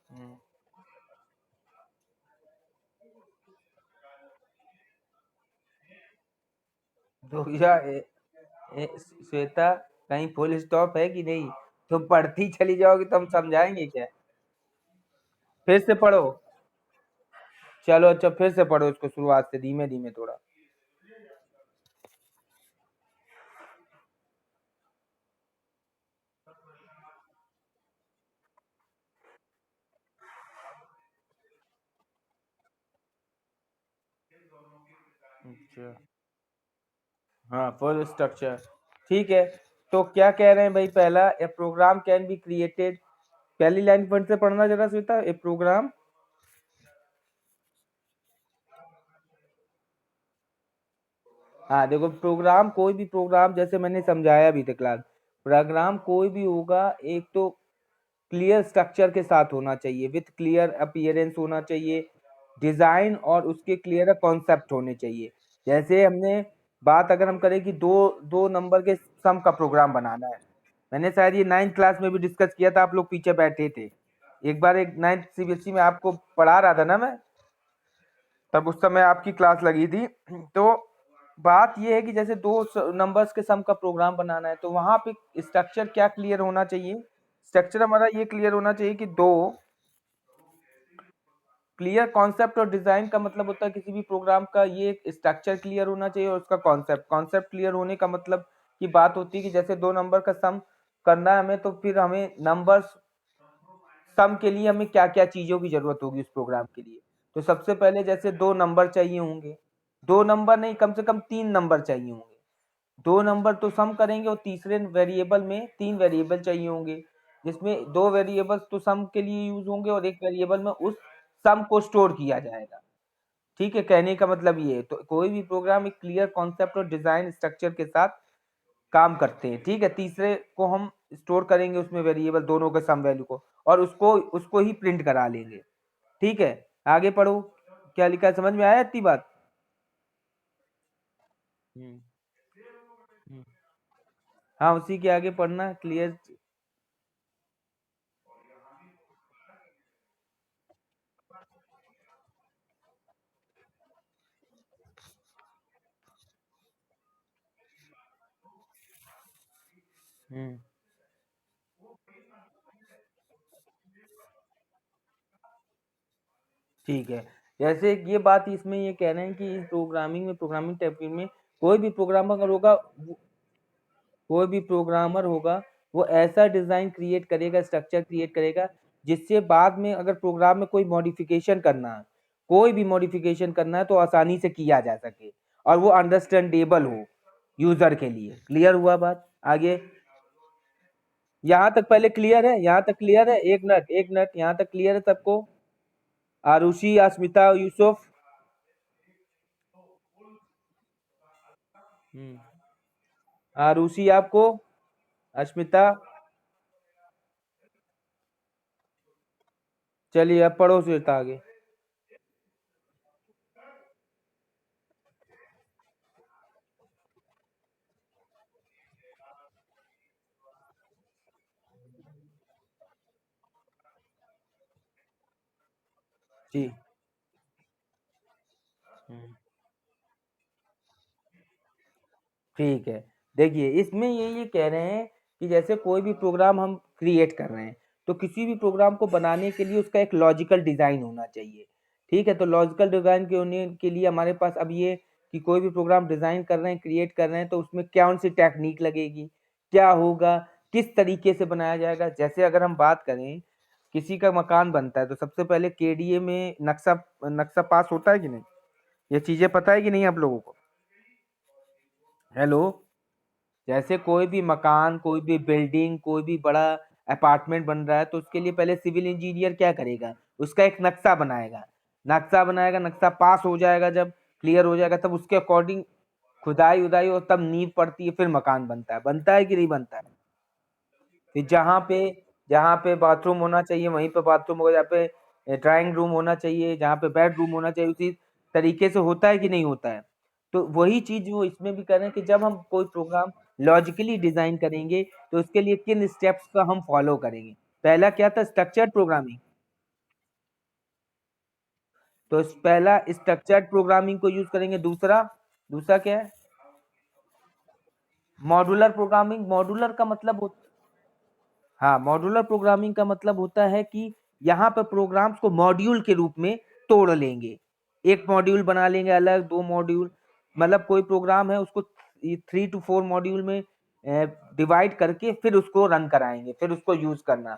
हम्म। तो या श्वेता, कहीं फुल स्टॉप है कि नहीं? तुम पढ़ती चली जाओगी तो हम समझाएंगे क्या? फिर से पढ़ो। चलो अच्छा, फिर से पढ़ो इसको शुरुआत से, धीमे धीमे थोड़ा। अच्छा। हाँ, फुल स्ट्रक्चर। ठीक है। तो क्या कह रहे हैं भाई? पहला, ए प्रोग्राम कैन बी क्रिएटेड। पहली लाइन फिर से पढ़ना जरा श्वेता, ए प्रोग्राम। हाँ देखो, प्रोग्राम, कोई भी प्रोग्राम, जैसे मैंने समझाया भी था क्लास, प्रोग्राम कोई भी होगा, एक तो क्लियर स्ट्रक्चर के साथ होना चाहिए, विथ क्लियर अपीयरेंस होना चाहिए, डिजाइन और उसके क्लियर कॉन्सेप्ट होने चाहिए। जैसे हमने बात अगर हम करें कि दो दो नंबर के सम का प्रोग्राम बनाना है, मैंने शायद ये 9th क्लास में भी डिस्कस किया था, आप लोग पीछे बैठे थे। एक बार एक 9th सीबीएसई में आपको पढ़ा रहा था ना मैं, तब उस समय आपकी क्लास लगी थी। तो बात ये है कि जैसे दो नंबर्स के सम का प्रोग्राम बनाना है, तो वहां पे स्ट्रक्चर क्या क्लियर होना चाहिए? स्ट्रक्चर हमारा ये क्लियर होना चाहिए कि दो क्लियर कॉन्सेप्ट और डिजाइन का मतलब होता है किसी भी प्रोग्राम का, ये स्ट्रक्चर क्लियर होना चाहिए और उसका कॉन्सेप्ट क्लियर होने का मतलब की बात होती है कि जैसे दो नंबर का सम करना है हमें, तो फिर हमें नंबर्स सम के लिए हमें क्या क्या चीजों की जरूरत होगी उस प्रोग्राम के लिए। तो सबसे पहले जैसे दो नंबर चाहिए होंगे, दो नंबर नहीं, कम से कम तीन नंबर चाहिए होंगे। दो नंबर तो सम करेंगे और तीसरे वेरिएबल में तीन वेरिएबल चाहिए होंगे, जिसमें दो वेरिएबल्स तो सम के लिए यूज होंगे और एक वेरिएबल में उस सम को स्टोर किया जाएगा। ठीक है, कहने का मतलब ये है, तो कोई भी प्रोग्राम एक क्लियर कॉन्सेप्ट और डिजाइन स्ट्रक्चर के साथ काम करते हैं। ठीक है, तीसरे को हम स्टोर करेंगे उसमें वेरिएबल दोनों के सम वैल्यू को, और उसको उसको ही प्रिंट करा लेंगे। ठीक है, आगे पढ़ो, क्या लिखा है, समझ में आया इतनी बात? हम्म। हम्म। हाँ, उसी के आगे पढ़ना क्लियर। हम्म। ठीक है। जैसे ये बात इसमें ये कह रहे हैं कि इस प्रोग्रामिंग में, प्रोग्रामिंग टैपिंग में, कोई भी प्रोग्रामर होगा, कोई भी प्रोग्रामर होगा, वो ऐसा डिजाइन क्रिएट करेगा, स्ट्रक्चर क्रिएट करेगा, जिससे बाद में अगर प्रोग्राम में कोई मॉडिफिकेशन करना है, कोई भी मॉडिफिकेशन करना है तो आसानी से किया जा सके और वो अंडरस्टैंडेबल हो यूजर के लिए। क्लियर हुआ बात? आगे यहाँ तक पहले क्लियर है? यहाँ तक क्लियर है? एक मिनट, एक मिनट, यहाँ तक क्लियर है सबको? आरुषि, अस्मिता, यूसुफ। हम्म। आरुषि आपको, अस्मिता। चलिए अब पढ़ो श्वेता आगे। जी। हम्म। ठीक है। देखिए, इसमें ये कह रहे हैं कि जैसे कोई भी प्रोग्राम हम क्रिएट कर रहे हैं, तो किसी भी प्रोग्राम को बनाने के लिए उसका एक लॉजिकल डिजाइन होना चाहिए। ठीक है, तो लॉजिकल डिजाइन के होने के लिए हमारे पास अब ये कि कोई भी प्रोग्राम डिजाइन कर रहे हैं, क्रिएट कर रहे हैं, तो उसमें कौन सी टेक्निक लगेगी, क्या होगा, किस तरीके से बनाया जाएगा। जैसे अगर हम बात करें, किसी का मकान बनता है तो सबसे पहले केडीए में नक्शा नक्शा पास होता है कि नहीं? ये चीजें पता है कि नहीं आप लोगों को? हेलो। जैसे कोई भी मकान, कोई भी बिल्डिंग, कोई भी बड़ा अपार्टमेंट बन रहा है, तो उसके लिए पहले सिविल इंजीनियर क्या करेगा? उसका एक नक्शा बनाएगा। नक्शा बनाएगा, नक्शा पास हो जाएगा, जब क्लियर हो जाएगा, तब उसके अकॉर्डिंग खुदाई उदाई और तब नींव पड़ती है, फिर मकान बनता है कि नहीं बनता है? फिर जहाँ पे बाथरूम होना चाहिए वहीं पे बाथरूम होगा, जहाँ पे ड्राइंग रूम होना चाहिए, जहाँ पे बेडरूम होना चाहिए, उसी तरीके से होता है कि नहीं होता है? तो वही चीज वो इसमें भी कर रहे हैं कि जब हम कोई प्रोग्राम लॉजिकली डिजाइन करेंगे तो उसके लिए किन स्टेप्स का हम फॉलो करेंगे। पहला क्या था, स्ट्रक्चर्ड प्रोग्रामिंग। तो पहला स्ट्रक्चर्ड प्रोग्रामिंग को यूज करेंगे। दूसरा, दूसरा क्या है, मॉड्यूलर प्रोग्रामिंग। मॉड्यूलर का मतलब हाँ, मॉड्यूलर प्रोग्रामिंग का मतलब होता है कि यहाँ पर प्रोग्राम्स को मॉड्यूल के रूप में तोड़ लेंगे। एक मॉड्यूल बना लेंगे अलग, दो मॉड्यूल, मतलब कोई प्रोग्राम है उसको 3 to 4 मॉड्यूल में डिवाइड करके फिर उसको रन कराएंगे, फिर उसको यूज करना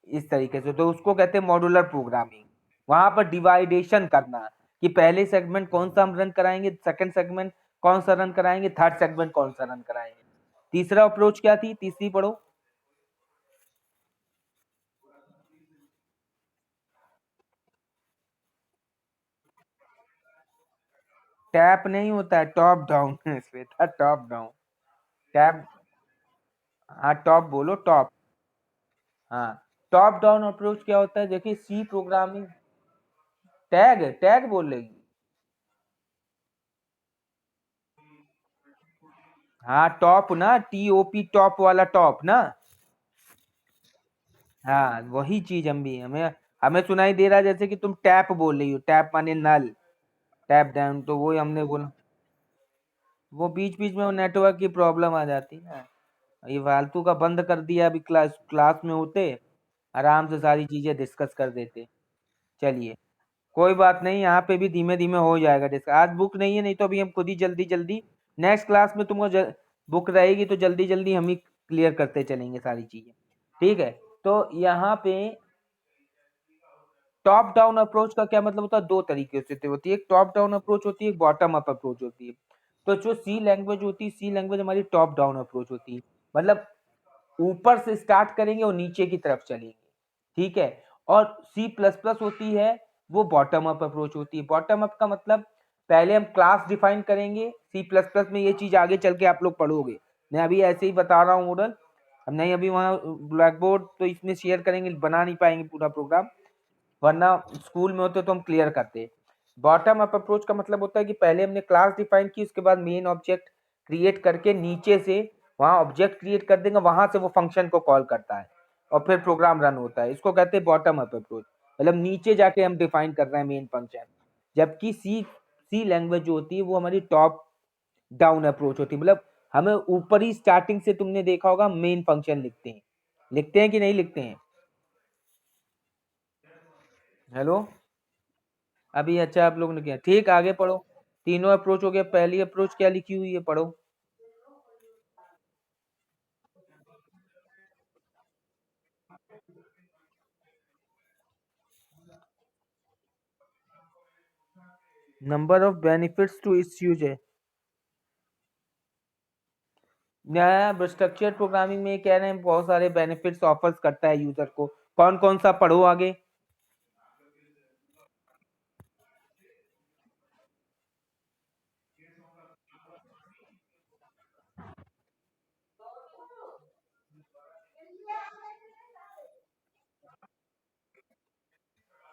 इस तरीके से, तो उसको कहते हैं मॉड्यूलर प्रोग्रामिंग। वहां पर डिवाइडेशन करना कि पहले सेगमेंट कौन सा हम रन कराएंगे, सेकंड सेगमेंट कौन सा रन कराएंगे, थर्ड सेगमेंट कौन सा रन कराएंगे। तीसरा अप्रोच क्या थी, तीसरी पढ़ो। टैप नहीं होता है, top down Shweta, top down. Tap, हाँ टॉप बोलो, टॉप। हाँ, टॉप डाउन अप्रोच क्या होता है, देखिए सी प्रोग्रामिंग। टैग, टैग बोल रही। हाँ टॉप ना, TOP, टॉप वाला टॉप ना। हाँ वही चीज हम भी, हमें हमें सुनाई दे रहा है जैसे कि तुम टैप बोल रही हो, टैप माने नल, टैप डाउन, तो वही हमने बोला। वो बीच बीच में वो नेटवर्क की प्रॉब्लम आ जाती है ना। ये फालतू का बंद कर दिया, अभी क्लास क्लास में होते आराम से सारी चीजें डिस्कस कर देते। चलिए, कोई बात नहीं, यहाँ पे भी धीमे धीमे हो जाएगा डिस्कस। आज बुक नहीं है, नहीं तो अभी हम खुद ही जल्दी जल्दी नेक्स्ट क्लास में तुमको बुक रहेगी तो जल्दी जल्दी हम ही क्लियर करते चलेंगे सारी चीजें। ठीक है, तो यहाँ पे टॉप डाउन अप्रोच का क्या मतलब होता है, दो तरीके से होती है। एक टॉप डाउन अप्रोच होती है, एक बॉटम अप अप्रोच होती है। तो जो सी लैंग्वेज होती है, सी लैंग्वेज हमारी टॉप डाउन अप्रोच होती है, मतलब ऊपर से स्टार्ट करेंगे और नीचे की तरफ चलेंगे। ठीक है। और सी प्लस प्लस होती है, वो बॉटम अप अप्रोच होती है। बॉटम अप का मतलब पहले हम क्लास डिफाइन करेंगे, सी प्लस प्लस में ये चीज आगे चल के आप लोग पढ़ोगे, मैं अभी ऐसे ही बता रहा हूँ मॉडल। हम नहीं अभी वहाँ ब्लैक बोर्ड तो इसमें शेयर करेंगे, बना नहीं पाएंगे पूरा प्रोग्राम, वरना स्कूल में होते तो हम क्लियर करते। बॉटम अप अप्रोच का मतलब होता है कि पहले हमने क्लास डिफाइन की, उसके बाद मेन ऑब्जेक्ट क्रिएट करके नीचे से वहां ऑब्जेक्ट क्रिएट कर देंगे, वहां से वो फंक्शन को कॉल करता है और फिर प्रोग्राम रन होता है। इसको कहते हैं बॉटम अप अप्रोच, मतलब नीचे जाके हम डिफाइन कर रहे हैं मेन फंक्शन। जबकि सी सी लैंग्वेज जो होती है वो हमारी टॉप डाउन अप्रोच होती है, मतलब हमें ऊपर ही स्टार्टिंग से तुमने देखा होगा मेन फंक्शन लिखते हैं, लिखते हैं कि नहीं लिखते हैं। हेलो, अभी अच्छा आप लोगों ने किया, ठीक, आगे पढ़ो। तीनों अप्रोच हो गया, पहली अप्रोच क्या लिखी हुई है, पढ़ो। नंबर ऑफ बेनिफिट्स टू इस यूज है। नया स्ट्रक्चर प्रोग्रामिंग में कह रहे हैं बहुत सारे बेनिफिट्स ऑफर्स करता है यूजर को। कौन कौन सा, पढ़ो आगे।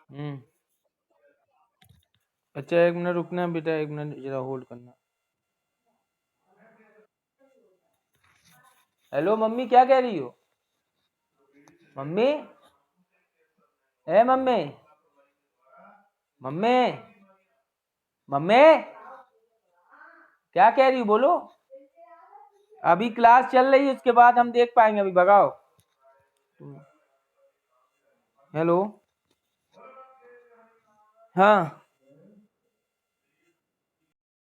हम्म। अच्छा, एक मिनट रुकना बेटा, एक मिनट जरा होल्ड करना। हेलो मम्मी, क्या कह रही हो मम्मी, ए मम्मी, मम्मी, मम्मी, क्या कह रही हो बोलो। अभी क्लास चल रही है, उसके बाद हम देख पाएंगे, अभी भगाओ। हेलो, हाँ।